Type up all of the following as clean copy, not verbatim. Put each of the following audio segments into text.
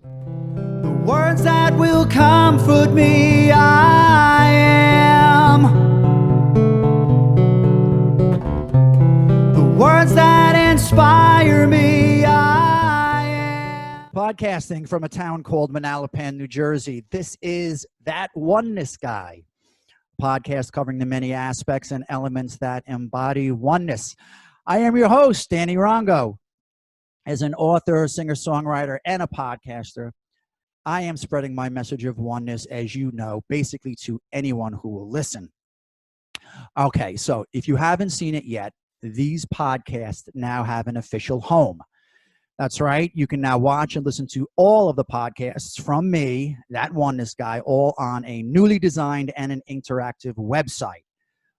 The words that will comfort me, I am. The words that inspire me, I am. Podcasting from a town called Manalapan, New Jersey. This is That Oneness Guy, podcast covering the many aspects and elements that embody oneness. I am your host, Danny Rongo. As an author, singer-songwriter, and a podcaster, I am spreading my message of oneness, as you know, basically to anyone who will listen. Okay, so if you haven't seen it yet, these podcasts now have an official home. That's right. You can now watch and listen to all of the podcasts from me, That Oneness Guy, all on a newly designed and an interactive website.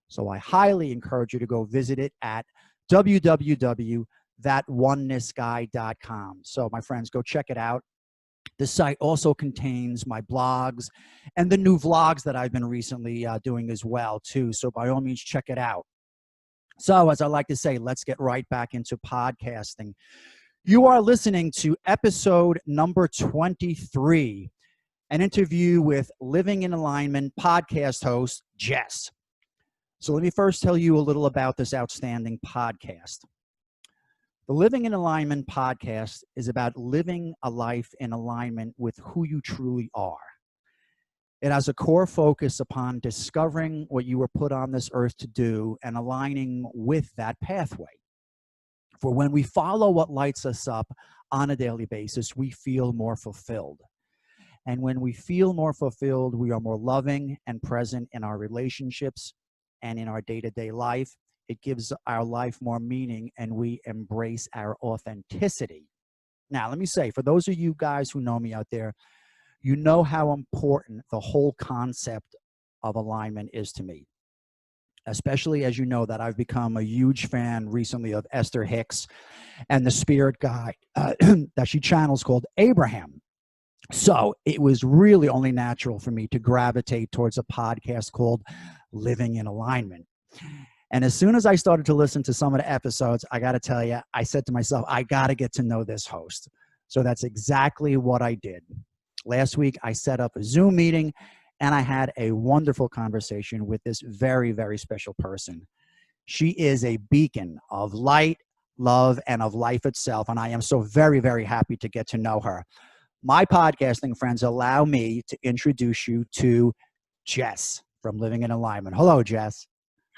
So I highly encourage you to go visit it at www.thatonenessguy.com. So my friends, go check it out. The site also contains my blogs and the new vlogs that I've been recently doing as well, too. So by all means, check it out. So as I like to say, let's get right back into podcasting. You are listening to episode number 23, an interview with Living in Alignment podcast host, Jess. So let me first tell you a little about this outstanding podcast. The Living in Alignment podcast is about living a life in alignment with who you truly are. It has a core focus upon discovering what you were put on this earth to do and aligning with that pathway. For when we follow what lights us up on a daily basis, we feel more fulfilled. And when we feel more fulfilled, we are more loving and present in our relationships and in our day-to-day life. It gives our life more meaning, and we embrace our authenticity. Now, let me say, for those of you guys who know me out there, you know how important the whole concept of alignment is to me, especially as you know that I've become a huge fan recently of Esther Hicks and the spirit guide that she channels called Abraham. So it was really only natural for me to gravitate towards a podcast called Living in Alignment. And as soon as I started to listen to some of the episodes, I got to tell you, I said to myself, I got to get to know this host. So that's exactly what I did. Last week, I set up a Zoom meeting, and I had a wonderful conversation with this very, very special person. She is a beacon of light, love, and of life itself. And I am so very, very happy to get to know her. My podcasting friends, allow me to introduce you to Jess from Living in Alignment. Hello, Jess.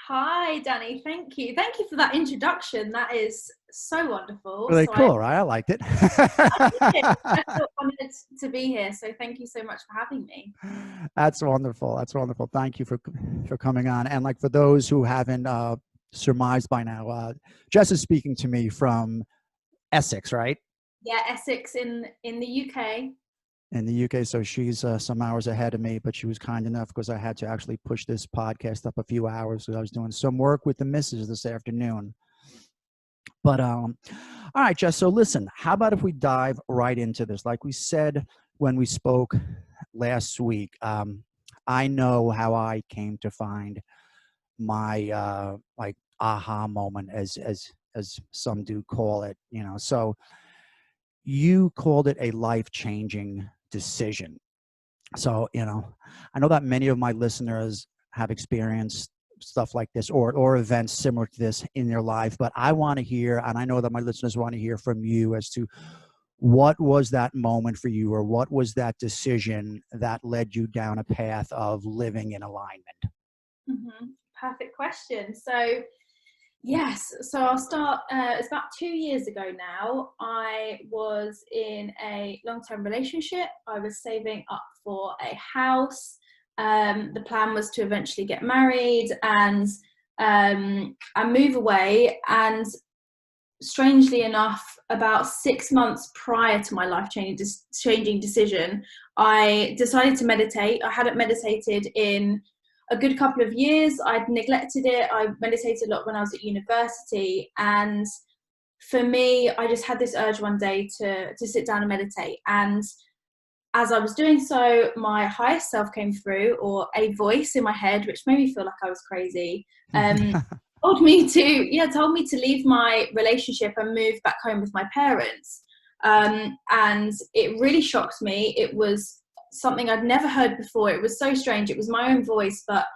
Hi, Danny. Thank you. Thank you for that introduction. That is so wonderful. Really cool, right? I liked it. I feel honored to be here. So thank you so much for having me. That's wonderful. That's wonderful. Thank you for coming on. And like for those who haven't surmised by now, Jess is speaking to me from Essex, right? Yeah, Essex in the UK. In the UK, so she's some hours ahead of me, but she was kind enough because I had to actually push this podcast up a few hours because I was doing some work with the missus this afternoon. But all right, Jess, so listen, how about if we dive right into this? Like we said when we spoke last week, I know how I came to find my like aha moment, as some do call it, you know. So you called it a life-changing decision. So, you know, I know that many of my listeners have experienced stuff like this or events similar to this in their life, but I want to hear, and I know that my listeners want to hear from you as to what was that moment for you, or what was that decision that led you down a path of living in alignment? Mm-hmm. Perfect question. So yes, so I'll start. It's about 2 years ago now. I was in a long-term relationship. I was saving up for a house. The plan was to eventually get married and move away. And strangely enough, about 6 months prior to my life-changing decision, I decided to meditate. I hadn't meditated in a good couple of years. I'd neglected it. I meditated a lot when I was at university, and for me, I just had this urge one day to sit down and meditate. And as I was doing so, my higher self came through, or a voice in my head, which made me feel like I was crazy, told me to leave my relationship and move back home with my parents. And it really shocked me. It was something I'd never heard before. It was so strange. It was my own voice, but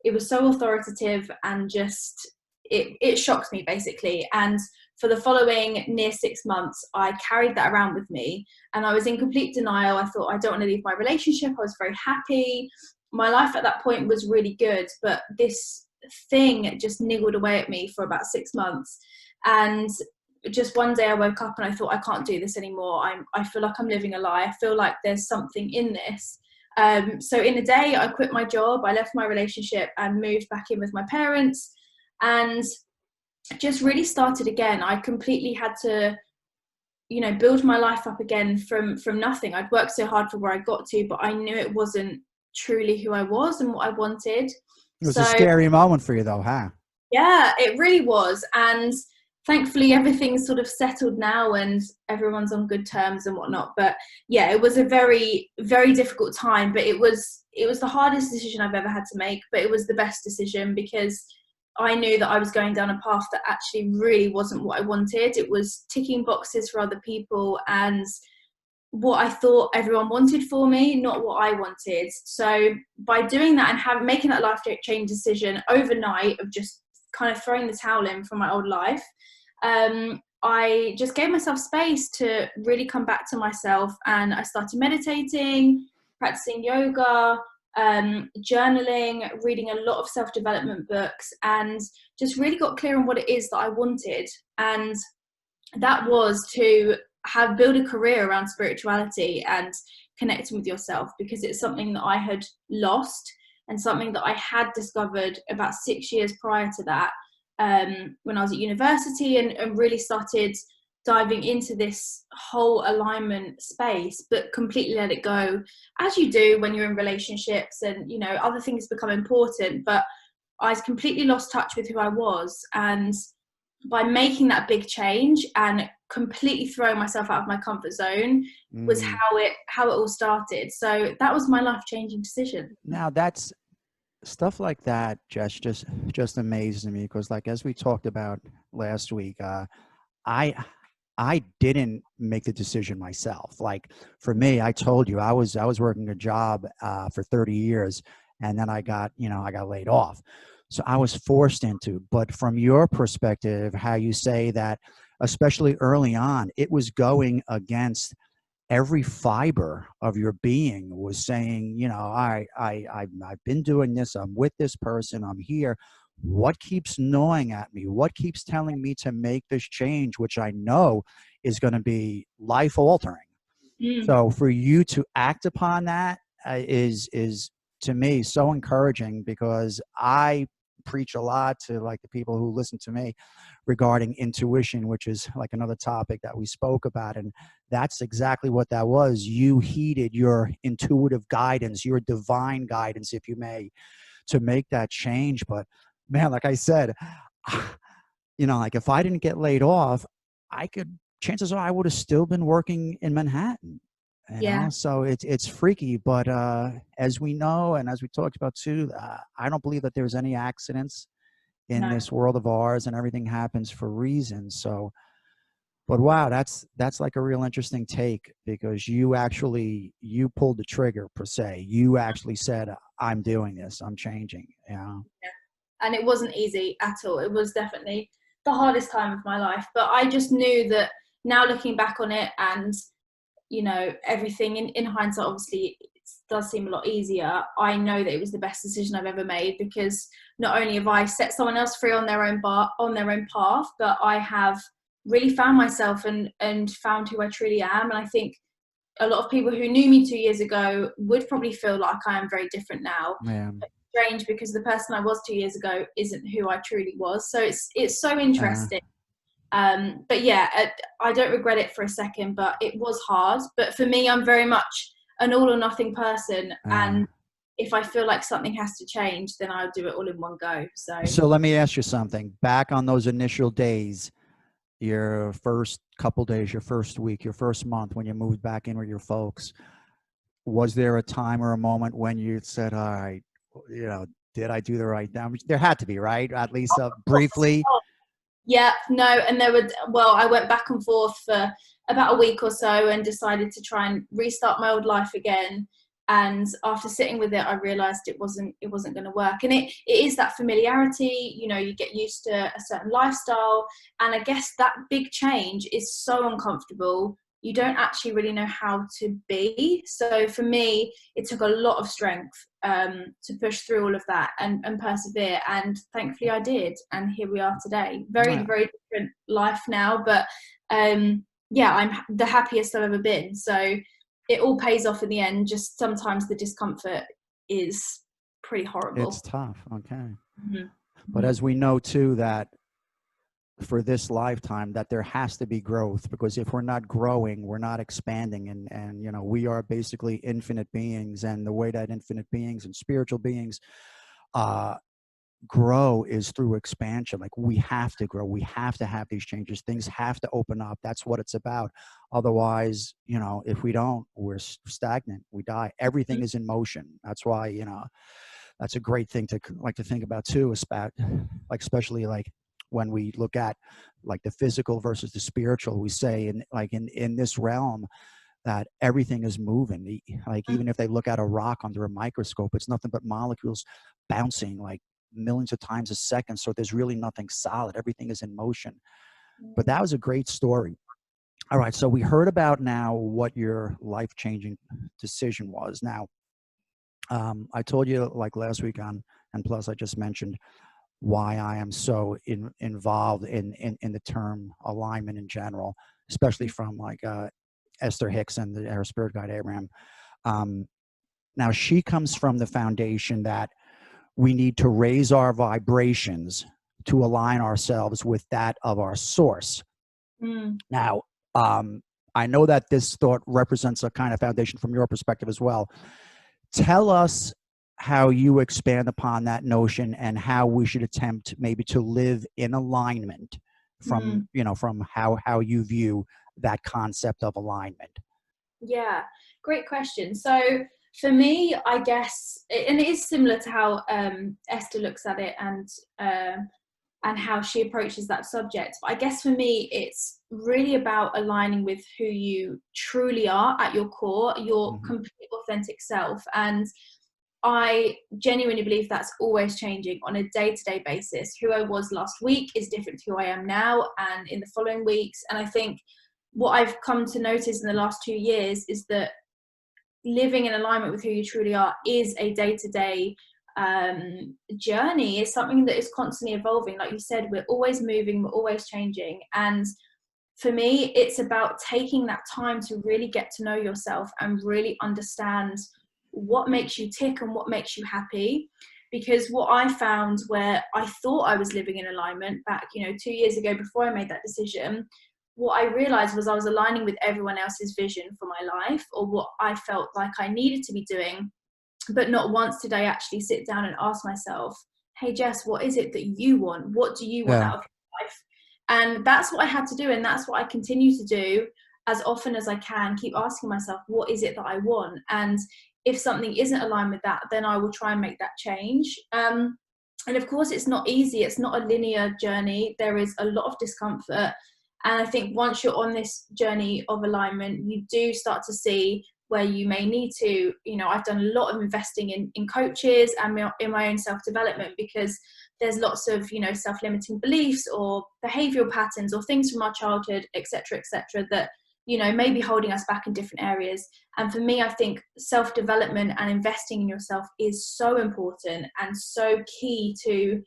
it was so authoritative, and just it shocked me basically. And for the following near 6 months, I carried that around with me, and I was in complete denial. I thought, I don't want to leave my relationship. I was very happy. My life at that point was really good, but this thing just niggled away at me for about 6 months. And just one day I woke up and I thought, I can't do this anymore. I feel like I'm living a lie. I feel like there's something in this. So in a day, I quit my job, I left my relationship and moved back in with my parents, and just really started again. I completely had to, build my life up again from nothing. I'd worked so hard for where I got to, but I knew it wasn't truly who I was and what I wanted. It was a scary moment for you though, huh? Yeah, it really was. And thankfully everything's sort of settled now and everyone's on good terms and whatnot. But yeah, it was a very, very difficult time, but it was the hardest decision I've ever had to make, but it was the best decision, because I knew that I was going down a path that actually really wasn't what I wanted. It was ticking boxes for other people and what I thought everyone wanted for me, not what I wanted. So by doing that and making that life change decision overnight of just kind of throwing the towel in from my old life, I just gave myself space to really come back to myself, and I started meditating, practicing yoga, journaling, reading a lot of self-development books, and just really got clear on what it is that I wanted. And that was to build a career around spirituality and connecting with yourself, because it's something that I had lost and something that I had discovered about 6 years prior to that, when I was at university, and really started diving into this whole alignment space, but completely let it go, as you do when you're in relationships and other things become important. But I completely lost touch with who I was, and by making that big change and completely throwing myself out of my comfort zone was how it all started. So that was my life-changing decision. Now that's stuff like that, Jess, just amazes me, because like as we talked about last week, I didn't make the decision myself. Like for me, I told you I was working a job for 30 years, and then I got laid off. So I was forced into. But from your perspective, how you say that, especially early on, it was going against every fiber of your being was saying, I've been doing this. I'm with this person. I'm here. What keeps gnawing at me? What keeps telling me to make this change, which I know is going to be life altering? So for you to act upon that is to me so encouraging, because I preach a lot to like the people who listen to me regarding intuition, which is like another topic that we spoke about. And that's exactly what that was. You heeded your intuitive guidance, your divine guidance, if you may, to make that change. But man, like I said, like if I didn't get laid off, chances are I would have still been working in Manhattan. So it's freaky, but as we know, and as we talked about too, I don't believe that there's any accidents in this world of ours, and everything happens for reasons. So, but wow, that's like a real interesting take, because you pulled the trigger per se. You actually said, I'm doing this, I'm changing. Yeah. And it wasn't easy at all. It was definitely the hardest time of my life, but I just knew that now, looking back on it, and everything in hindsight, obviously it does seem a lot easier. I know that it was the best decision I've ever made, because not only have I set someone else free on their own path, but I have really found myself and found who I truly am. And I think a lot of people who knew me 2 years ago would probably feel like I am very different now. Yeah. It's strange, because the person I was 2 years ago isn't who I truly was. So it's so interesting. But yeah, I don't regret it for a second, but it was hard. But for me, I'm very much an all or nothing person. And if I feel like something has to change, then I'll do it all in one go. So let me ask you something. Back on those initial days, your first couple days, your first week, your first month, when you moved back in with your folks, was there a time or a moment when you said, all right, did I do the right thing? There had to be, right? At least briefly. Yeah, no, and I went back and forth for about a week or so and decided to try and restart my old life again. And after sitting with it, I realized it wasn't going to work. And it is that familiarity, you get used to a certain lifestyle. And I guess that big change is so uncomfortable. You don't actually really know how to be. So for me, it took a lot of strength to push through all of that and persevere. And thankfully I did. And here we are today. Very, Yeah. very different life now. But yeah, I'm the happiest I've ever been. So it all pays off in the end. Just sometimes the discomfort is pretty It's horrible. tough. Okay. Mm-hmm. But as we know too, that for this lifetime, that there has to be growth, because if we're not growing, we're not expanding. And we are basically infinite beings, and the way that infinite beings and spiritual beings grow is through expansion. Like, we have to grow, we have to have these changes, things have to open up. That's what it's about. Otherwise, if we don't, we're stagnant, we die. Everything is in motion. That's why, that's a great thing to like to think about too, like especially like when we look at like the physical versus the spiritual. We say in this realm that everything is moving. Like, even if they look at a rock under a microscope, it's nothing but molecules bouncing like millions of times a second. So there's really nothing solid. Everything is in motion. But that was a great story. All right, so we heard about now what your life-changing decision was. Now, I told you like last week on, and plus I just mentioned why I am so involved in the term alignment in general, especially from like Esther Hicks and her spirit guide Abraham. Now, she comes from the foundation that we need to raise our vibrations to align ourselves with that of our source. Now, I know that this thought represents a kind of foundation from your perspective as well. Tell us how you expand upon that notion, and how we should attempt maybe to live in alignment from, from how you view that concept of alignment. Yeah, great question. So for me, I guess, and it is similar to how Esther looks at it, and how she approaches that subject. But I guess for me, it's really about aligning with who you truly are at your core, your complete authentic self. And I genuinely believe that's always changing on a day-to-day basis. Who I was last week is different to who I am now and in the following weeks. And I think what I've come to notice in the last 2 years is that living in alignment with who you truly are is a day-to-day journey. It's something that is constantly evolving. Like you said, we're always moving, we're always changing. And for me, it's about taking that time to really get to know yourself and really understand what makes you tick and what makes you happy. Because what I found, where I thought I was living in alignment back 2 years ago, before I made that decision, what I realized was I was aligning with everyone else's vision for my life, or what I felt like I needed to be doing. But not once did I actually sit down and ask myself, hey Jess, what is it that you want? What do you want Yeah. out of your life? And that's what I had to do, and that's what I continue to do as often as I can. Keep asking myself, what is it that I want? And if something isn't aligned with that, then I will try and make that change. And of course, it's not easy. It's not a linear journey. There is a lot of discomfort. And I think once you're on this journey of alignment, you do start to see where you may need to, I've done a lot of investing in coaches and in my own self-development, because there's lots of, self-limiting beliefs or behavioral patterns or things from our childhood, etc., that, may be holding us back in different areas. And for me, I think self-development and investing in yourself is so important and so key to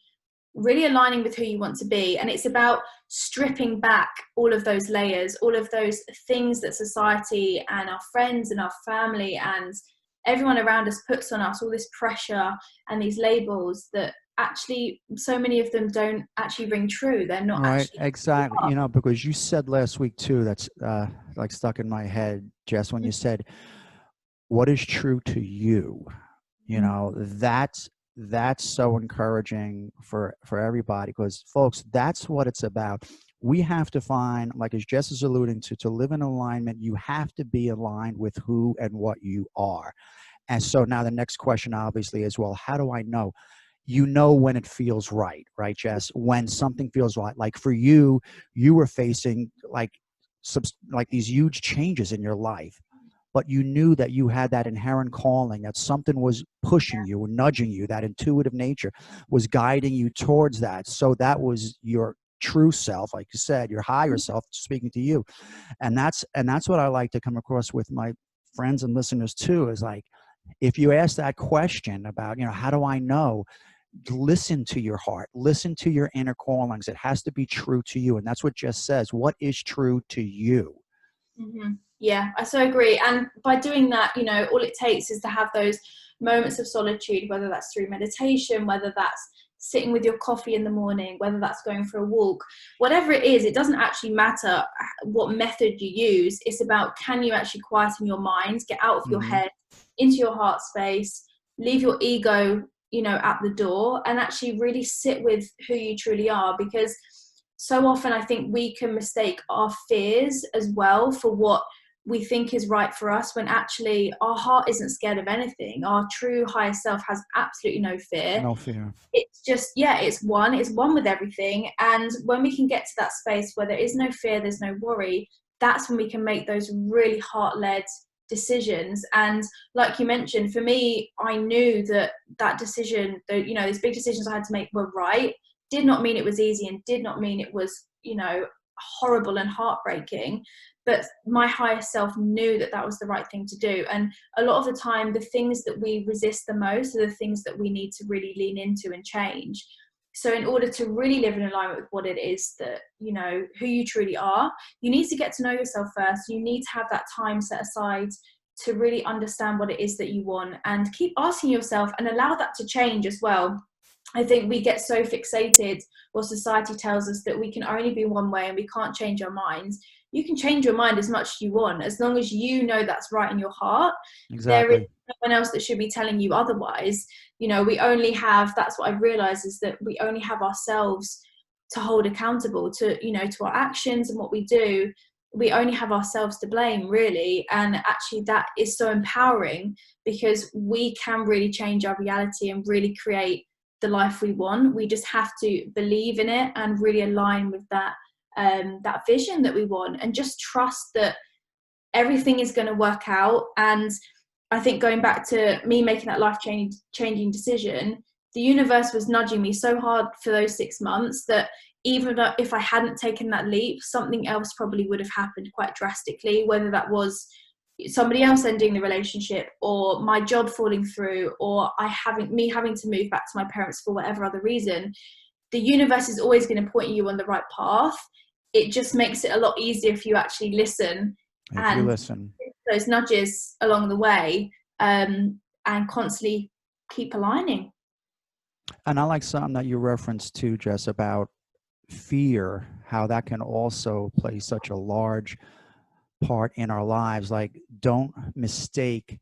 really aligning with who you want to be. And it's about stripping back all of those layers, all of those things that society and our friends and our family and everyone around us puts on us, all this pressure and these labels that actually, so many of them don't actually ring true. They're not Right, actually. exactly. Because you said last week too, that's like stuck in my head, Jess, when you said, what is true to you? That's so encouraging for everybody, because folks, that's what it's about. We have to find, like as Jess is alluding to live in alignment, you have to be aligned with who and what you are. And so now the next question obviously is, well, how do I know? you know when it feels right, right, Jess? When something feels right. Like for you, you were facing like like these huge changes in your life, but you knew that you had that inherent calling, that something was pushing you, nudging you, that intuitive nature was guiding you towards that. So that was your true self, like you said, your higher self speaking to you. And that's what I like to come across with my friends and listeners too, is like, if you ask that question about, how do I know? Listen to your heart, listen to your inner callings. It has to be true to you. And that's what Jess says. What is true to you? Yeah, I so agree. And by doing that, all it takes is to have those moments of solitude, whether that's through meditation, whether that's sitting with your coffee in the morning, whether that's going for a walk, whatever it is, it doesn't actually matter what method you use. It's about, can you actually quieten your mind, get out of your head, into your heart space, leave your ego, at the door, and actually really sit with who you truly are. Because so often I think we can mistake our fears as well for what we think is right for us, when actually our heart isn't scared of anything. Our true higher self has absolutely no fear. No fear. It's just, it's one with everything. And when we can get to that space where there is no fear, there's no worry, that's when we can make those really heart-led decisions. And like you mentioned, for me, I knew that decision, these big decisions I had to make were right. Did not mean it was easy, and did not mean it was, horrible and heartbreaking. But my higher self knew that was the right thing to do. And a lot of the time, the things that we resist the most are the things that we need to really lean into and change. So in order to really live in alignment with what it is that, who you truly are, you need to get to know yourself first. You need to have that time set aside to really understand what it is that you want, and keep asking yourself, and allow that to change as well. I think we get so fixated, or society tells us that we can only be one way and we can't change our minds. You can change your mind as much as you want, as long as you know that's right in your heart. There is Exactly. no one else that should be telling you otherwise. We only have, that's what I've realized, is that we only have ourselves to hold accountable to, to our actions and what we do. We only have ourselves to blame, really. And actually that is so empowering, because we can really change our reality and really create the life we want. We just have to believe in it and really align with that vision that we want, and just trust that everything is going to work out. And I think, going back to me making that life-changing decision, the universe was nudging me so hard for those 6 months that even if I hadn't taken that leap, something else probably would have happened quite drastically, whether that was somebody else ending the relationship, or my job falling through, or me having to move back to my parents for whatever other reason. The universe is always going to point you on the right path. It just makes it a lot easier if you actually listen, If you and listen. those nudges along the way, and constantly keep aligning. And I like something that you referenced too, Jess, about fear, how that can also play such a large part in our lives. Like, don't mistake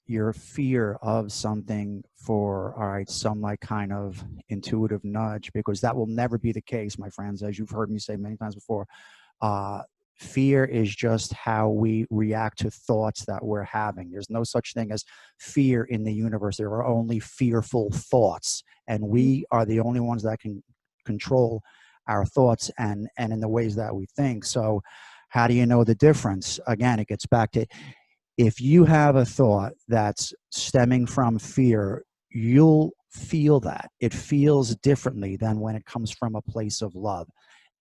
your fear of something for, all right, some like kind of intuitive nudge, because that will never be the case, my friends. As you've heard me say many times before, fear is just how we react to thoughts that we're having. There's no such thing as fear in the universe. There are only fearful thoughts, and we are the only ones that can control our thoughts and in the ways that we think. So how do you know the difference? Again, it gets back to, if you have a thought that's stemming from fear, you'll feel that. It feels differently than when it comes from a place of love.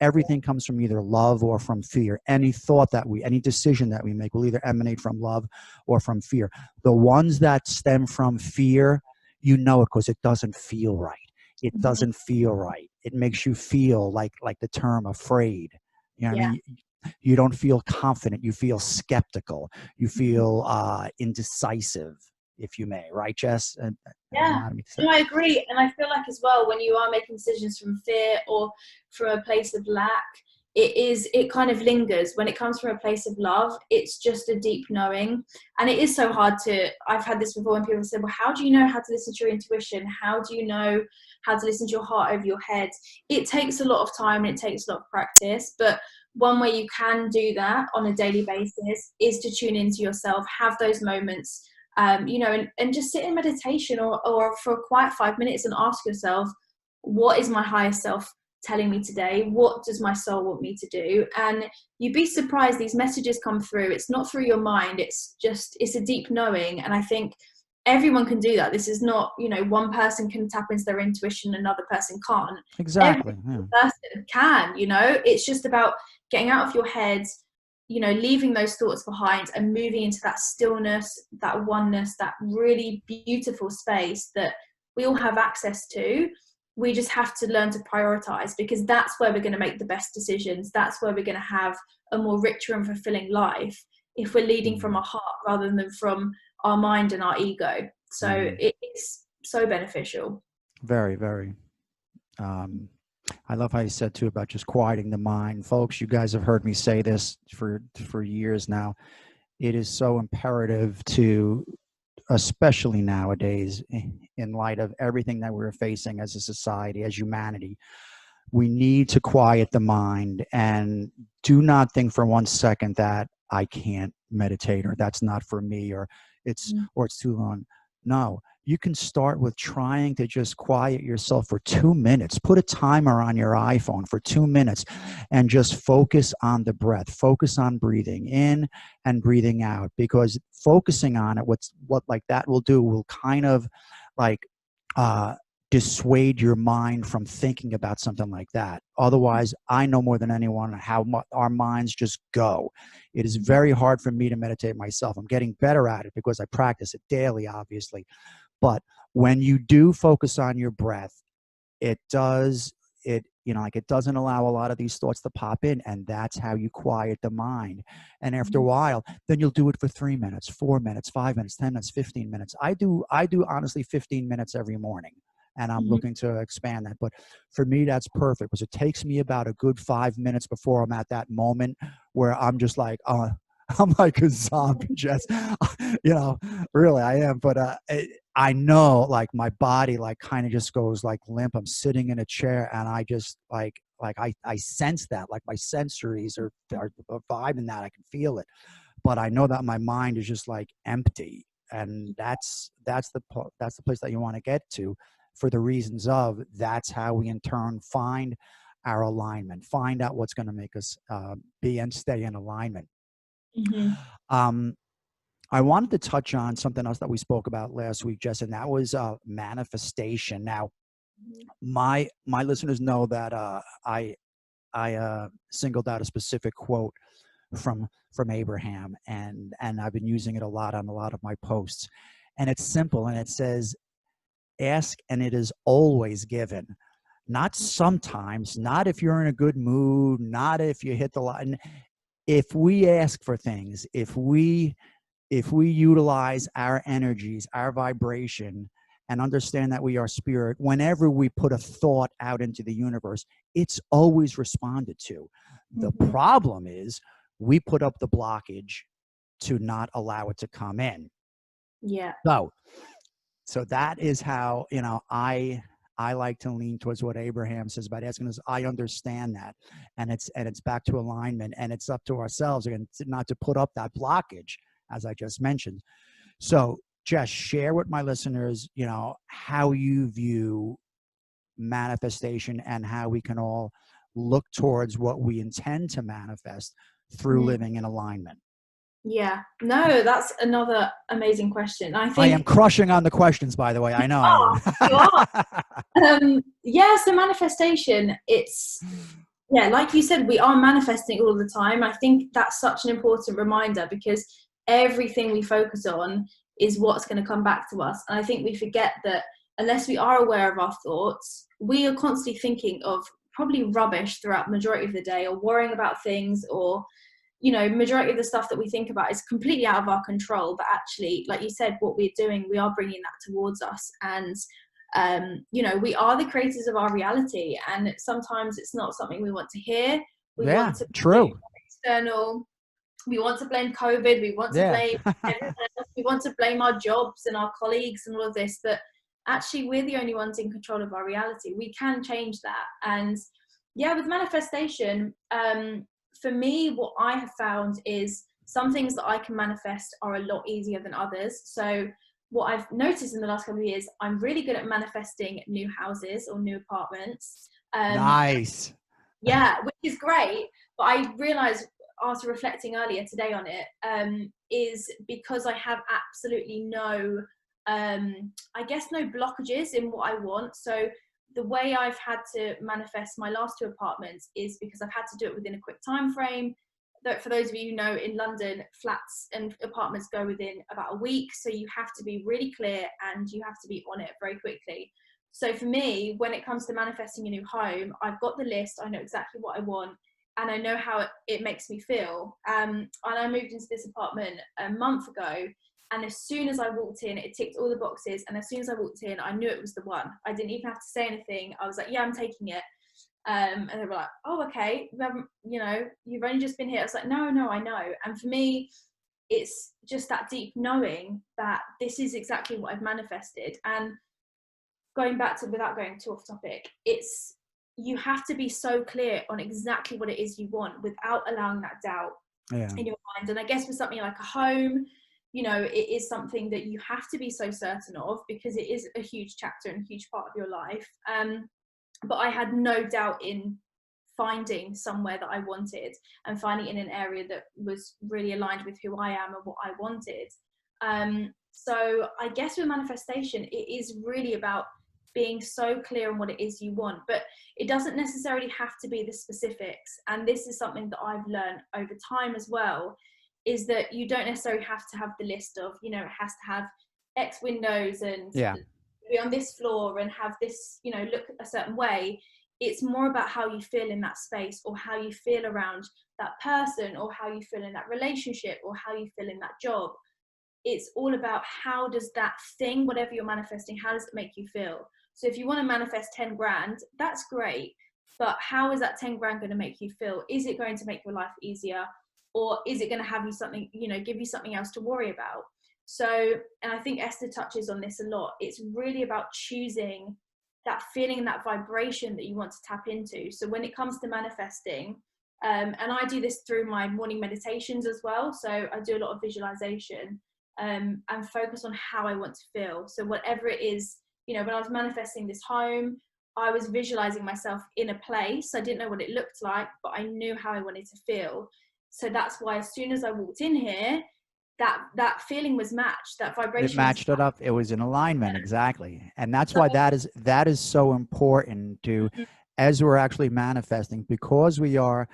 Everything comes from either love or from fear. Any decision that we make will either emanate from love or from fear. The ones that stem from fear, you know it because it doesn't feel right. It doesn't feel right. It makes you feel like the term afraid. You know what I mean? You don't feel confident. You feel skeptical. You feel indecisive, if you may. Right, Jess? Yeah, no, I agree. And I feel like as well, when you are making decisions from fear or from a place of lack, it kind of lingers. When it comes from a place of love, it's just a deep knowing. And it is so hard I've had this before when people say, well, how do you know how to listen to your intuition? How do you know how to listen to your heart over your head? It takes a lot of time and it takes a lot of practice. But one way you can do that on a daily basis is to tune into yourself, have those moments and just sit in meditation or for a quiet 5 minutes and ask yourself, what is my higher self telling me today? What does my soul want me to do? And you'd be surprised, these messages come through. It's not through your mind. It's a deep knowing. And I think everyone can do that. This is not, one person can tap into their intuition, another person can't. Exactly. Every person can, it's just about getting out of your head, leaving those thoughts behind and moving into that stillness, that oneness, that really beautiful space that we all have access to. We just have to learn to prioritize, because that's where we're going to make the best decisions. That's where we're going to have a more richer and fulfilling life, if we're leading from our heart rather than from our mind and our ego. So it's so beneficial. Very, very. I love how you said too about just quieting the mind. Folks, you guys have heard me say this for years now. It is so imperative to, especially nowadays, in light of everything that we're facing as a society, as humanity, we need to quiet the mind. And do not think for 1 second that I can't meditate, or that's not for me, or it's too long. No, you can start with trying to just quiet yourself for 2 minutes. Put a timer on your iPhone for 2 minutes and just focus on the breath. Focus on breathing in and breathing out, because focusing on it, what like that will do will kind of like dissuade your mind from thinking about something like that. Otherwise, I know more than anyone how our minds just go. It is very hard for me to meditate myself. I'm getting better at it because I practice it daily, obviously. But when you do focus on your breath, it doesn't allow a lot of these thoughts to pop in, and that's how you quiet the mind. And after a while, then you'll do it for 3 minutes, 4 minutes, 5 minutes, 10 minutes, 15 minutes. I do honestly 15 minutes every morning, and I'm looking to expand that. But for me, that's perfect, because it takes me about a good 5 minutes before I'm at that moment where I'm just like, I'm like a zombie, Jess. Really, I am. But I know, like, my body, like, kind of just goes like limp. I'm sitting in a chair, and I just like I sense that, like, my sensories are vibing that. I can feel it, but I know that my mind is just like empty, and that's the place that you want to get to, for the reasons of that's how we in turn find our alignment, find out what's going to make us be and stay in alignment. I wanted to touch on something else that we spoke about last week, Jess, and that was manifestation. Now, my listeners know that I singled out a specific quote from Abraham, and I've been using it a lot on a lot of my posts. And it's simple, and it says, "Ask and it is always given." Not sometimes, not if you're in a good mood, not if you hit the line. If we ask for things, if we utilize our energies, our vibration, and understand that we are spirit, whenever we put a thought out into the universe, it's always responded to. The problem is we put up the blockage to not allow it to come in. Yeah. So that is how, I like to lean towards what Abraham says about asking us. I understand that, and it's back to alignment, and it's up to ourselves again not to put up that blockage, as I just mentioned. So, Jess, share with my listeners, how you view manifestation and how we can all look towards what we intend to manifest through living in alignment. Yeah, no, that's another amazing question. I am crushing on the questions, by the way. I know I am. So manifestation, like you said, we are manifesting all the time. I think that's such an important reminder, because everything we focus on is what's going to come back to us. And I think we forget that unless we are aware of our thoughts, we are constantly thinking of probably rubbish throughout the majority of the day, or worrying about things, or majority of the stuff that we think about is completely out of our control. But actually, like you said, what we're doing, we are bringing that towards us. And we are the creators of our reality, and sometimes it's not something we want to hear. We want to true external. We want to blame COVID. We want to blame everyone else. We want to blame our jobs and our colleagues and all of this. But actually, we're the only ones in control of our reality. We can change that. And with manifestation, for me, what I have found is some things that I can manifest are a lot easier than others. So what I've noticed in the last couple of years, I'm really good at manifesting new houses or new apartments. Nice. Yeah, which is great. But I realized after reflecting earlier today on it, is because I have absolutely no, I guess, no blockages in what I want. So the way I've had to manifest my last two apartments is because I've had to do it within a quick time frame. For those of you who know, in London, flats and apartments go within about a week. So you have to be really clear and you have to be on it very quickly. So for me, when it comes to manifesting a new home, I've got the list, I know exactly what I want, and I know how it makes me feel. And I moved into this apartment a month ago, and as soon as I walked in, it ticked all the boxes. And as soon as I walked in, I knew it was the one. I didn't even have to say anything. I was like, yeah, I'm taking it. And they were like, oh, okay, you haven't, you've only just been here. I was like, no, I know. And for me, it's just that deep knowing that this is exactly what I've manifested. And going back to, without going too off topic, it's, you have to be so clear on exactly what it is you want without allowing that doubt in your mind. And I guess with something like a home, it is something that you have to be so certain of, because it is a huge chapter and a huge part of your life. But I had no doubt in finding somewhere that I wanted and finding it in an area that was really aligned with who I am and what I wanted. So I guess with manifestation, it is really about being so clear on what it is you want, but it doesn't necessarily have to be the specifics. And this is something that I've learned over time as well, is that you don't necessarily have to have the list of, it has to have X windows and be on this floor and have this, look a certain way. It's more about how you feel in that space, or how you feel around that person, or how you feel in that relationship, or how you feel in that job. It's all about, how does that thing, whatever you're manifesting, how does it make you feel? So if you want to manifest 10 grand, that's great. But how is that 10 grand going to make you feel? Is it going to make your life easier? Or is it going to have you something, give you something else to worry about? So, and I think Esther touches on this a lot. It's really about choosing that feeling, that vibration that you want to tap into. So when it comes to manifesting, and I do this through my morning meditations as well. So I do a lot of visualization, and focus on how I want to feel. So whatever it is, when I was manifesting this home, I was visualizing myself in a place. I didn't know what it looked like, but I knew how I wanted to feel. So that's why as soon as I walked in here, that feeling was matched, that vibration. It matched it up. It was in alignment. Exactly. And that's why that is so important to, as we're actually manifesting, because we are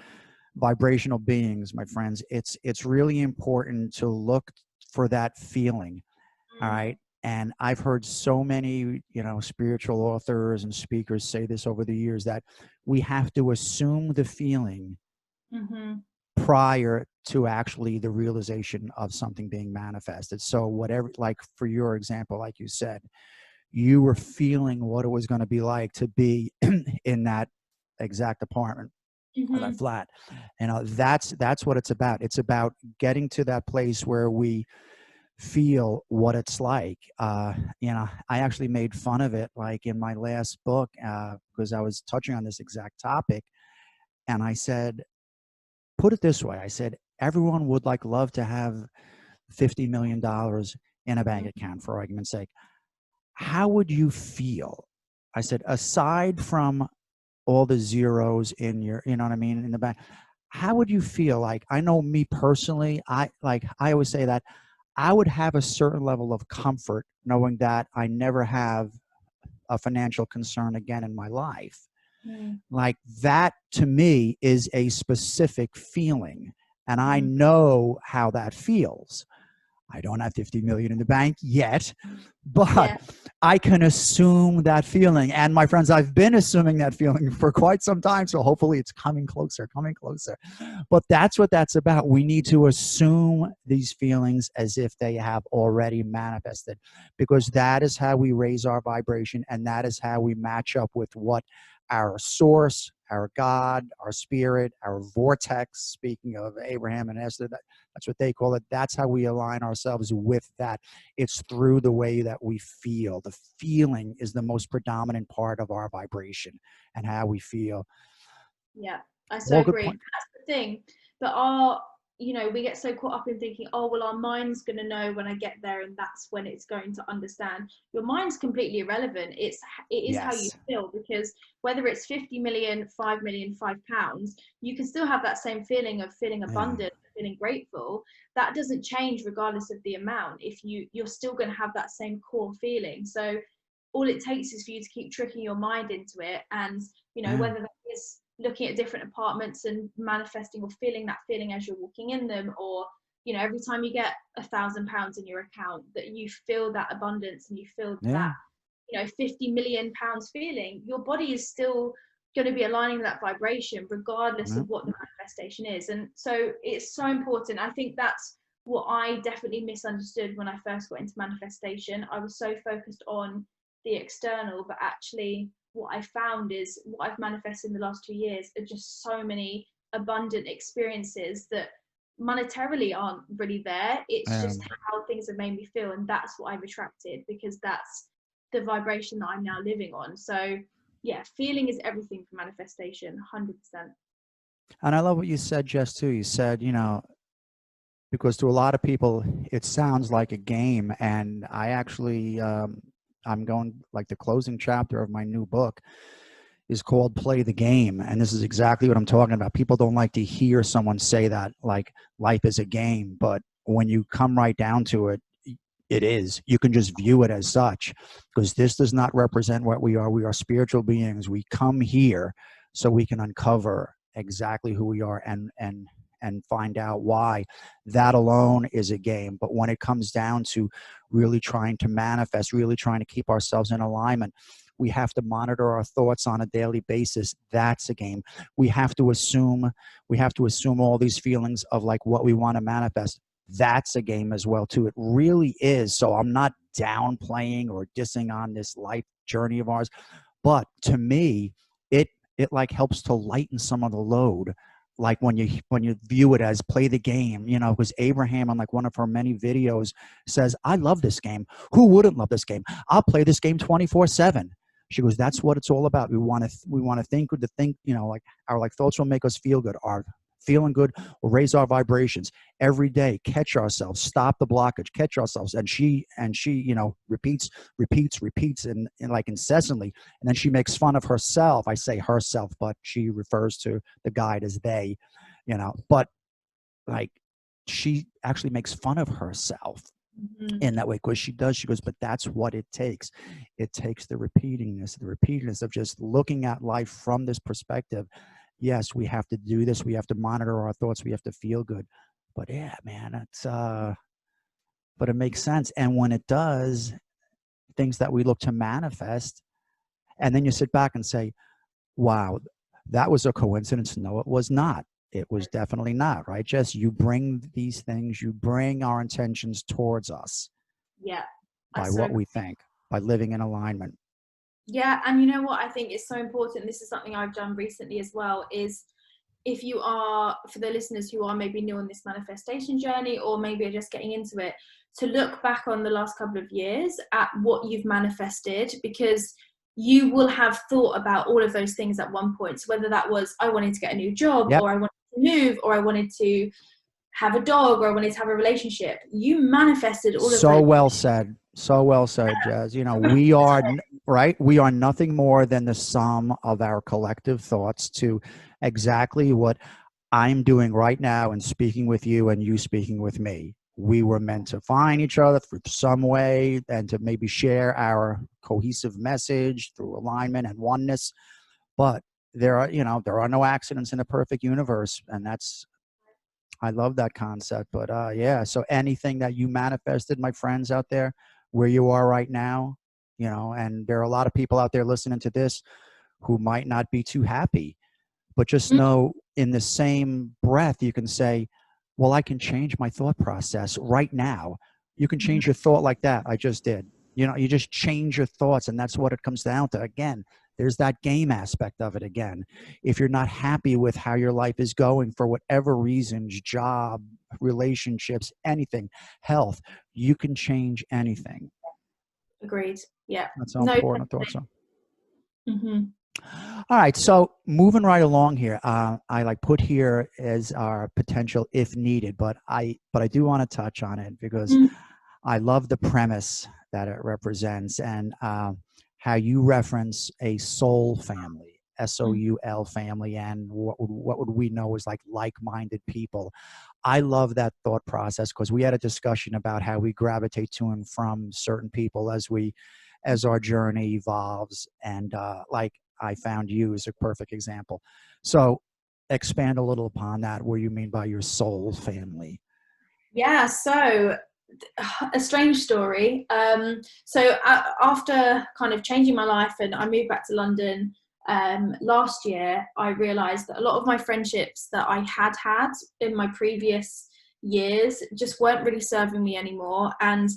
vibrational beings, my friends, it's really important to look for that feeling. All right. And I've heard so many, spiritual authors and speakers say this over the years, that we have to assume the feeling prior to actually the realization of something being manifested. So whatever, like for your example, like you said, you were feeling what it was going to be like to be in that exact apartment or that flat. That's what it's about. It's about getting to that place where we feel what it's like. I actually made fun of it, like in my last book, because I was touching on this exact topic. And I said, put it this way. I said, everyone would love to have $50 million in a bank account, for argument's sake. How would you feel? I said, aside from all the zeros in your, in the bank, how would you feel? Like, I know me personally, I always say that I would have a certain level of comfort knowing that I never have a financial concern again in my life. Like, that to me is a specific feeling, and I know how that feels. I don't have 50 million in the bank yet, but I can assume that feeling. And my friends, I've been assuming that feeling for quite some time. So hopefully it's coming closer. But that's what that's about. We need to assume these feelings as if they have already manifested, because that is how we raise our vibration. And that is how we match up with what our source, our God, our spirit, our vortex, speaking of Abraham and Esther, that's what they call it. That's how we align ourselves with that. It's through the way that we feel. The feeling is the most predominant part of our vibration and how we feel. Yeah, I so agree. That's the thing. But you know, we get so caught up in thinking, oh, well, our mind's going to know when I get there, and that's when it's going to understand. Your mind's completely irrelevant. It is how you Yes. feel, because whether it's 50 million, 5 million, £5, you can still have that same feeling of feeling Yeah. abundant, feeling grateful. That doesn't change regardless of the amount. If you're still going to have that same core feeling. So all it takes is for you to keep tricking your mind into it. And, you know, Yeah. whether that is looking at different apartments and manifesting or feeling that feeling as you're walking in them, or, you know, every time you get £1,000 in your account, that you feel that abundance and you feel Yeah. that, you know, 50 million pounds feeling, your body is still going to be aligning with that vibration regardless Yeah. of what the manifestation is. And so it's so important. I think that's what I definitely misunderstood when I first got into manifestation. I was so focused on the external, but actually what I found is what I've manifested in the last 2 years are just so many abundant experiences that monetarily aren't really there. It's just how things have made me feel, and that's what I've attracted, because that's the vibration that I'm now living on. So yeah, feeling is everything for manifestation, 100%. And I love what you said, Jess, too. You said, you know, because to a lot of people, it sounds like a game. And I actually, I'm going, like, the closing chapter of my new book is called Play the Game. And this is exactly what I'm talking about. People don't like to hear someone say that, like, life is a game. But when you come right down to it, it is. You can just view it as such, because this does not represent what we are. We are spiritual beings. We come here so we can uncover exactly who we are, and find out why. That alone is a game. But when it comes down to really trying to manifest, really trying to keep ourselves in alignment, we have to monitor our thoughts on a daily basis. That's a game. We have to assume all these feelings of, like, what we want to manifest. That's a game as well too. It really is. So I'm not downplaying or dissing on this life journey of ours, but to me, it like helps to lighten some of the load. Like when you view it as play the game, you know, because Abraham on, like, one of her many videos says, I love this game. Who wouldn't love this game? I'll play this game 24/7. She goes, that's what it's all about. We want to think good, to think, you know, like, our, like, thoughts will make us feel good. Our feeling good will raise our vibrations every day. Catch ourselves, stop the blockage, catch ourselves. And she, you know, repeats and like incessantly. And then she makes fun of herself. I say herself, but she refers to the guide as they, you know, but, like, she actually makes fun of herself Mm-hmm. in that way, because she goes, but that's what it takes. It takes the repeatedness of just looking at life from this perspective. Yes, we have to do this. We have to monitor our thoughts. We have to feel good. But yeah, man, but it makes sense. And when it does, things that we look to manifest, and then you sit back and say, wow, that was a coincidence. No, it was not. It was definitely not, right, Jess? You bring these things, you bring our intentions towards us Yeah, by that's so. what we think, by living in alignment. Yeah, and you know what I think is so important, this is something I've done recently as well, is if you are, for the listeners who are maybe new on this manifestation journey, or maybe are just getting into it, to look back on the last couple of years at what you've manifested, because you will have thought about all of those things at one point. So whether that was, I wanted to get a new job, Yep. or I wanted to move, or I wanted to have a dog, or I wanted to have a relationship, you manifested all of So those. well said. So well said, Jazz. You know, we are, right? We are nothing more than the sum of our collective thoughts to exactly what I'm doing right now and speaking with you and you speaking with me. We were meant to find each other through some way and to maybe share our cohesive message through alignment and oneness. But there are no accidents in a perfect universe. And I love that concept. But yeah, so anything that you manifested, my friends out there, where you are right now, you know, and there are a lot of people out there listening to this who might not be too happy, but just know in the same breath, you can say, well, I can change my thought process right now. You can change your thought like that. I just did. You know, you just change your thoughts, and that's what it comes down to. Again, there's that game aspect of it again. If you're not happy with how your life is going for whatever reasons, job, relationships, anything, health, you can change anything. Agreed. Yeah. That's so No. important. I thought so. Mm-hmm. All right, so moving right along here, I like put here as our potential if needed, but I do want to touch on it because Mm, I love the premise that it represents and how you reference a soul family, mm. SOUL family, and what would we know as like-minded people. I love that thought process because we had a discussion about how we gravitate to and from certain people as our journey evolves, and like I found you as a perfect example. So expand a little upon that. What do you mean by your soul family? Yeah, so a strange story. After kind of changing my life and I moved back to London last year, I realized that a lot of my friendships that I had in my previous years just weren't really serving me anymore. And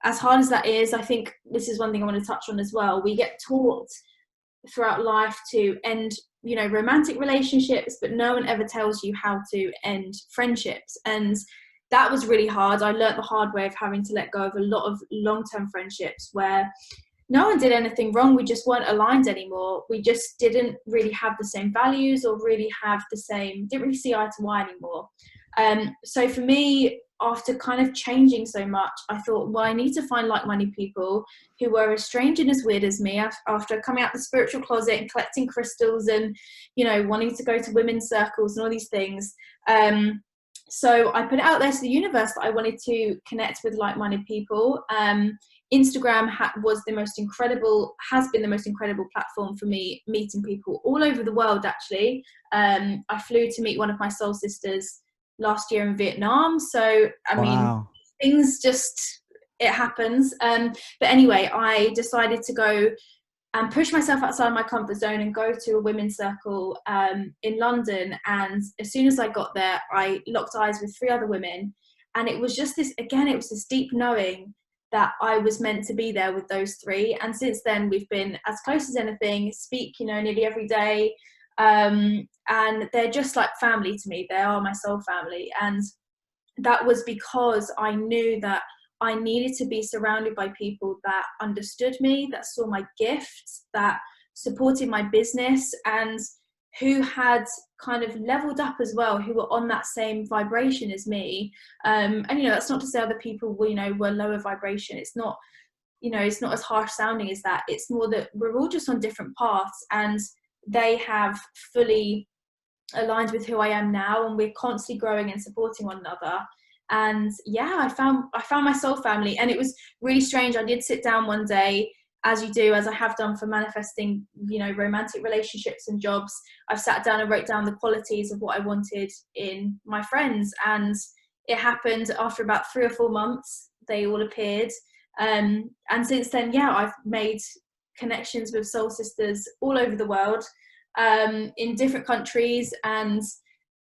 as hard as that is, I think this is one thing I want to touch on as well. We get taught throughout life to end, romantic relationships, but no one ever tells you how to end friendships. And that was really hard. I learnt the hard way of having to let go of a lot of long-term friendships where no one did anything wrong. We just weren't aligned anymore. We just didn't really have the same values or really have didn't really see eye to eye anymore. So for me, after kind of changing so much, I thought, well, I need to find like-minded people who were as strange and as weird as me after coming out the spiritual closet and collecting crystals and, wanting to go to women's circles and all these things. So I put it out there to the universe that I wanted to connect with like-minded people. Instagram has been the most incredible platform for me, meeting people all over the world, actually. I flew to meet one of my soul sisters last year in Vietnam. So, I mean, Wow. things just, it happens. But anyway, I decided to go and push myself outside my comfort zone and go to a women's circle in London. And as soon as I got there, I locked eyes with 3 other women. And it was just this, again, it was this deep knowing that I was meant to be there with those 3. And since then, we've been as close as anything, speak, nearly every day. And they're just like family to me. They are my soul family. And that was because I knew that I needed to be surrounded by people that understood me, that saw my gifts, that supported my business, and who had kind of leveled up as well, who were on that same vibration as me. And that's not to say other people were lower vibration. It's not, it's not as harsh sounding as that. It's more that we're all just on different paths, and they have fully aligned with who I am now, and we're constantly growing and supporting one another. And yeah, I found my soul family, and it was really strange. I did sit down one day, as you do, as I have done for manifesting, romantic relationships and jobs. I've sat down and wrote down the qualities of what I wanted in my friends, and it happened after about 3 or 4 months. They all appeared, and since then, yeah, I've made connections with soul sisters all over the world, in different countries, and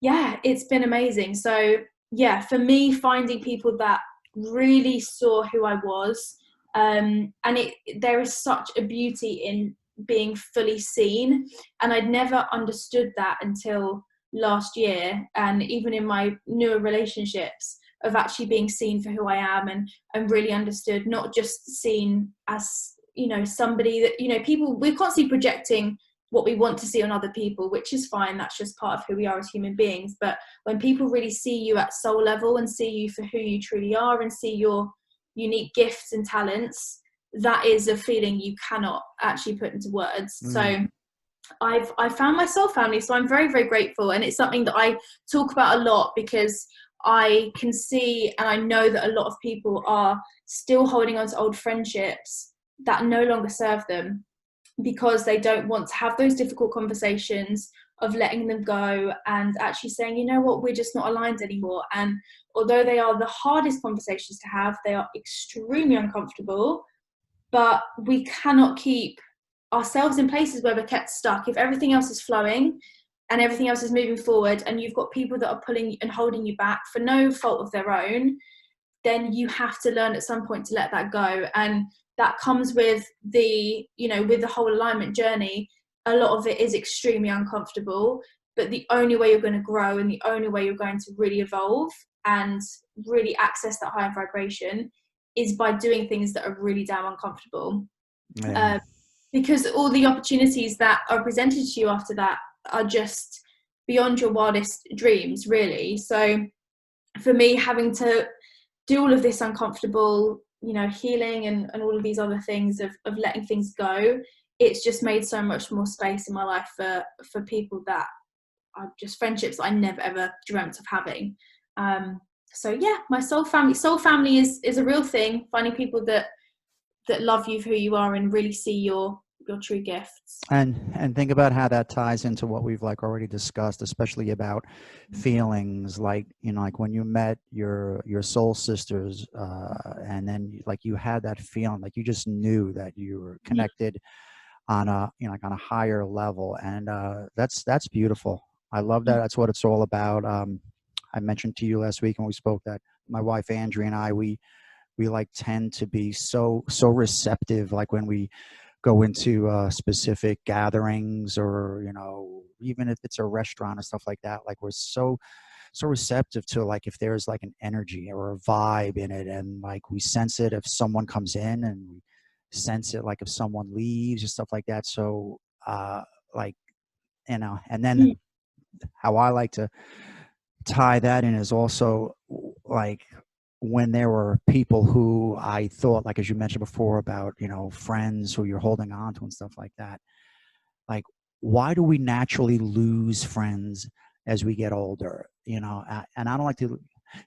yeah, it's been amazing. So yeah, for me, finding people that really saw who I was, and there is such a beauty in being fully seen, and I'd never understood that until last year, and even in my newer relationships, of actually being seen for who I am, and really understood, not just seen as somebody that people, we're constantly projecting what we want to see on other people, which is fine. That's just part of who we are as human beings. But when people really see you at soul level and see you for who you truly are and see your unique gifts and talents, that is a feeling you cannot actually put into words. Mm. So I found my soul family. So I'm very, very grateful. And it's something that I talk about a lot because I can see and I know that a lot of people are still holding on to old friendships that no longer serve them, because they don't want to have those difficult conversations of letting them go and actually saying, you know what, we're just not aligned anymore. And although they are the hardest conversations to have, they are extremely uncomfortable, but we cannot keep ourselves in places where we're kept stuck. If everything else is flowing and everything else is moving forward, and you've got people that are pulling and holding you back for no fault of their own, then you have to learn at some point to let that go. And that comes with with the whole alignment journey. A lot of it is extremely uncomfortable, but the only way you're going to grow and the only way you're going to really evolve and really access that higher vibration is by doing things that are really damn uncomfortable. Yeah. because all the opportunities that are presented to you after that are just beyond your wildest dreams, really. So for me, having to do all of this uncomfortable, healing and all of these other things of letting things go, it's just made so much more space in my life for people that are just friendships that I never ever dreamt of having. So yeah, my soul family is a real thing. Finding people that love you for who you are and really see your true gifts. And think about how that ties into what we've like already discussed, especially about feelings, like like when you met your soul sisters, and then like you had that feeling, like you just knew that you were connected on a like on a higher level, and that's beautiful. I love that. That's what it's all about. I mentioned to you last week when we spoke that my wife Andrea and I, we like tend to be so receptive, like when we go into specific gatherings, or even if it's a restaurant and stuff like that, like we're so receptive to, like, if there's like an energy or a vibe in it, and like we sense it if someone comes in, and we sense it like if someone leaves and stuff like that. So like, and then how I like to tie that in is also like when there were people who I thought, like as you mentioned before about friends who you're holding on to and stuff like that, like why do we naturally lose friends as we get older? And I don't like to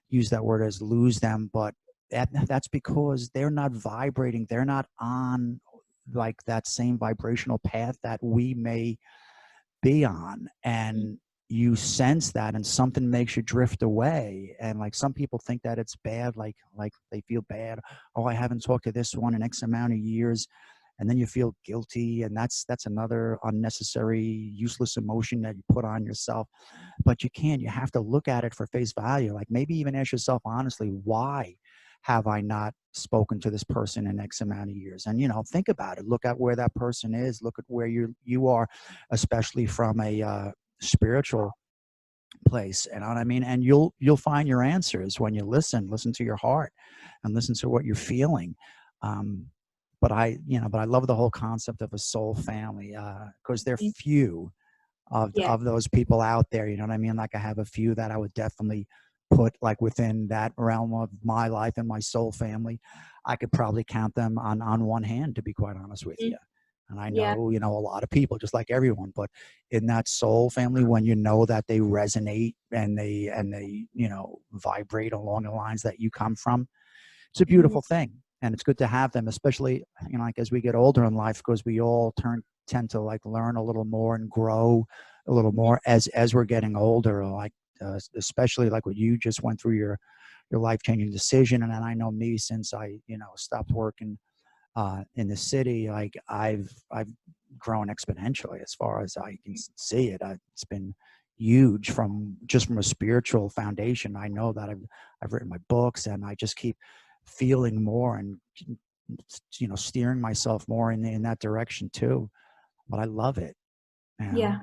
use that word as lose them, but that's because they're not vibrating, they're not on like that same vibrational path that we may be on, and you sense that, and something makes you drift away. And like some people think that it's bad, like they feel bad, oh, I haven't talked to this one in X amount of years, and then you feel guilty, and that's another unnecessary, useless emotion that you put on yourself. But you have to look at it for face value, like maybe even ask yourself honestly, why have I not spoken to this person in X amount of years? And think about it, look at where that person is, look at where you are, especially from a spiritual place, you know what I mean? And you'll find your answers when you listen to your heart and listen to what you're feeling. But I love the whole concept of a soul family, because they're few Yeah. of those people out there, you know what I mean? Like I have a few that I would definitely put like within that realm of my life and my soul family. I could probably count them on one hand, to be quite honest with you. And I Yeah. know, a lot of people, just like everyone, but in that soul family, when you know that they resonate and they vibrate along the lines that you come from, it's a beautiful thing. And it's good to have them, especially, like as we get older in life, because we all tend to like learn a little more and grow a little more as we're getting older, like especially like what you just went through, your life-changing decision. And then I know me, since I stopped working in the city, like I've grown exponentially as far as I can see it. It's been huge from a spiritual foundation. I know that I've written my books, and I just keep feeling more and steering myself more in that direction too. But I love it. Yeah.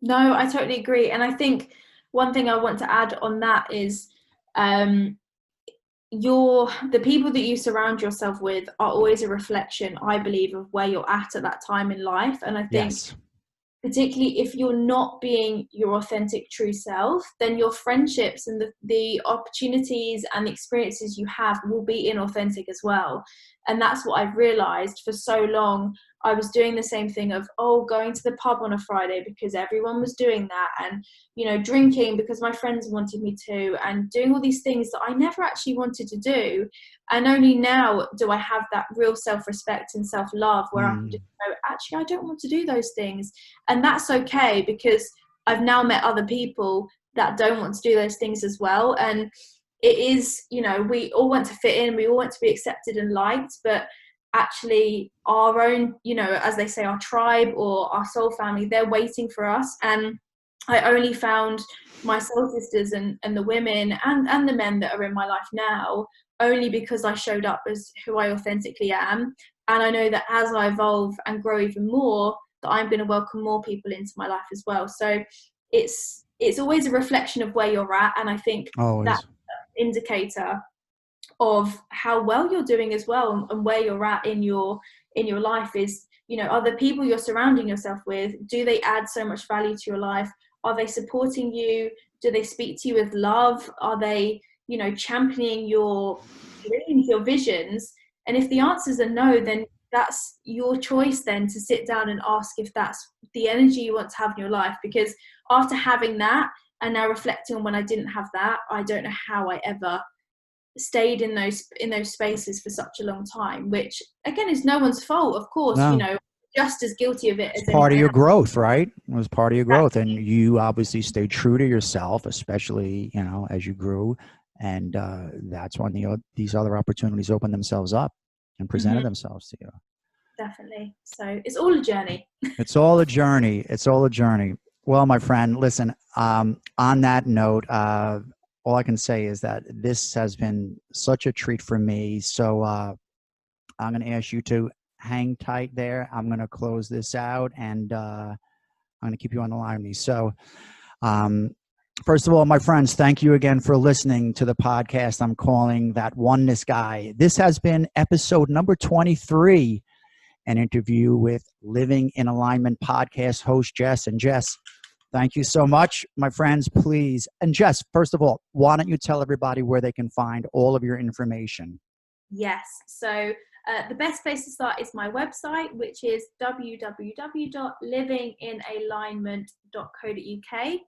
No, I totally agree. And I think one thing I want to add on that is um, the people that you surround yourself with are always a reflection, I believe, of where you're at that time in life. And I think Yes. particularly if you're not being your authentic true self, then your friendships and the opportunities and the experiences you have will be inauthentic as well. And that's what I've realized. For so long I was doing the same thing of going to the pub on a Friday because everyone was doing that, and drinking because my friends wanted me to, and doing all these things that I never actually wanted to do. And only now do I have that real self-respect and self-love where I can just go, actually, I don't want to do those things. And that's okay, because I've now met other people that don't want to do those things as well. And it is, we all want to fit in, we all want to be accepted and liked, but actually our own, as they say, our tribe or our soul family, they're waiting for us. And I only found my soul sisters and the women and the men that are in my life now only because I showed up as who I authentically am. And I know that as I evolve and grow even more, that I'm going to welcome more people into my life as well. So it's always a reflection of where you're at. And I think that Always. indicator of how well you're doing as well, and where you're at in your life is are the people you're surrounding yourself with, do they add so much value to your life? Are they supporting you? Do they speak to you with love? Are they, championing your dreams, your visions? And if the answers are no, then that's your choice then to sit down and ask if that's the energy you want to have in your life. Because after having that and now reflecting on when I didn't have that, I don't know how I ever stayed in those spaces for such a long time, which again is no one's fault, of course. No. Just as guilty of it as It's part of anyone your else. growth, right? It was part of your growth, and you obviously stayed true to yourself, especially as you grew, and that's when these other opportunities opened themselves up and presented themselves to you. Definitely. So it's all a journey. It's all a journey. It's all a journey. Well, my friend, listen. On that note, all I can say is that this has been such a treat for me. So I'm going to ask you to hang tight there. I'm going to close this out, and I'm going to keep you on the line with me. So first of all, my friends, thank you again for listening to the podcast I'm calling That Oneness Guy. This has been episode number 23, an interview with Living in Alignment podcast host Jess. And Jess, thank you so much, my friends, please. And Jess, first of all, why don't you tell everybody where they can find all of your information? Yes. So the best place to start is my website, which is www.livinginalignment.co.uk.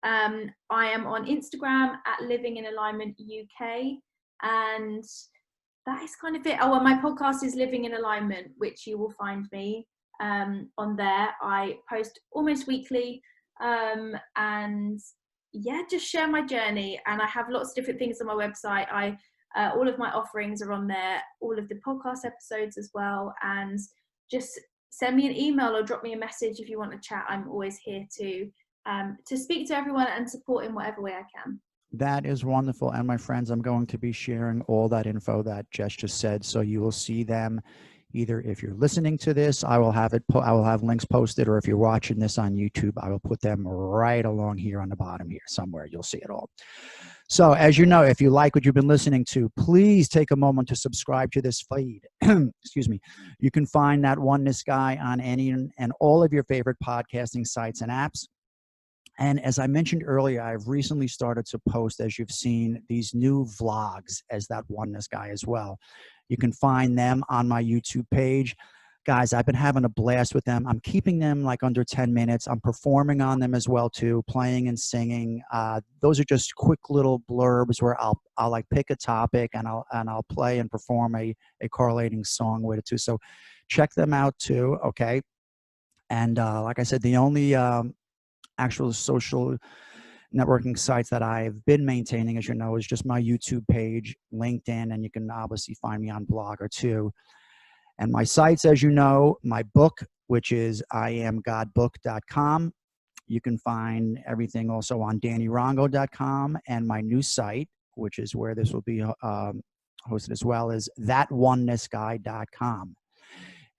I am on Instagram at Living in Alignment UK, and that is kind of it. Oh, and my podcast is Living in Alignment, which you will find me on there. I post almost weekly, and yeah, just share my journey. And I have lots of different things on my website. All of my offerings are on there, all of the podcast episodes as well. And just send me an email or drop me a message if you want to chat. I'm always here to speak to everyone and support in whatever way I can. That is wonderful. And my friends, I'm going to be sharing all that info that Jess just said. So you will see them either if you're listening to this, I will have links posted, or if you're watching this on YouTube, I will put them right along here on the bottom here somewhere. You'll see it all. So as you know, if you like what you've been listening to, please take a moment to subscribe to this feed. Excuse me. You can find That Oneness Guy on any and all of your favorite podcasting sites and apps. And as I mentioned earlier, I've recently started to post, as you've seen, these new vlogs as That Oneness Guy as well. You can find them on my YouTube page. Guys, I've been having a blast with them. I'm keeping them like under 10 minutes. I'm performing on them as well too, playing and singing. Those are just quick little blurbs where I'll like pick a topic and I'll play and perform a correlating song with it too. So check them out too, okay? And like I said, the only actual social networking sites that I've been maintaining, as you know, is just my YouTube page, LinkedIn, and you can obviously find me on Blogger too. And my sites, as you know, my book, which is iamgodbook.com. You can find everything also on DannyRongo.com, and my new site, which is where this will be hosted as well, is thatonenessguy.com.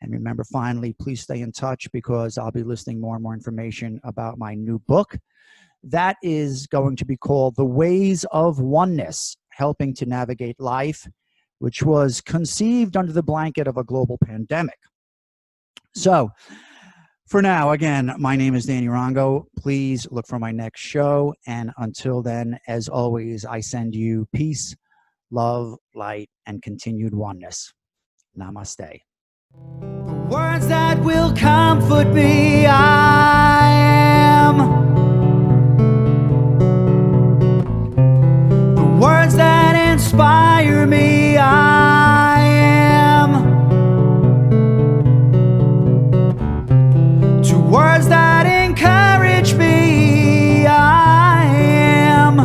And remember, finally, please stay in touch, because I'll be listing more and more information about my new book. That is going to be called The Ways of Oneness, Helping to Navigate Life, which was conceived under the blanket of a global pandemic. So for now, again, my name is Danny Rongo. Please look for my next show. And until then, as always, I send you peace, love, light, and continued oneness. Namaste. The words that will comfort me, I am. The words that inspire me, I am. To words that encourage me, I am.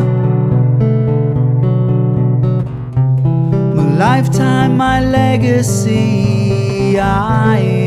My lifetime, my legacy, I am.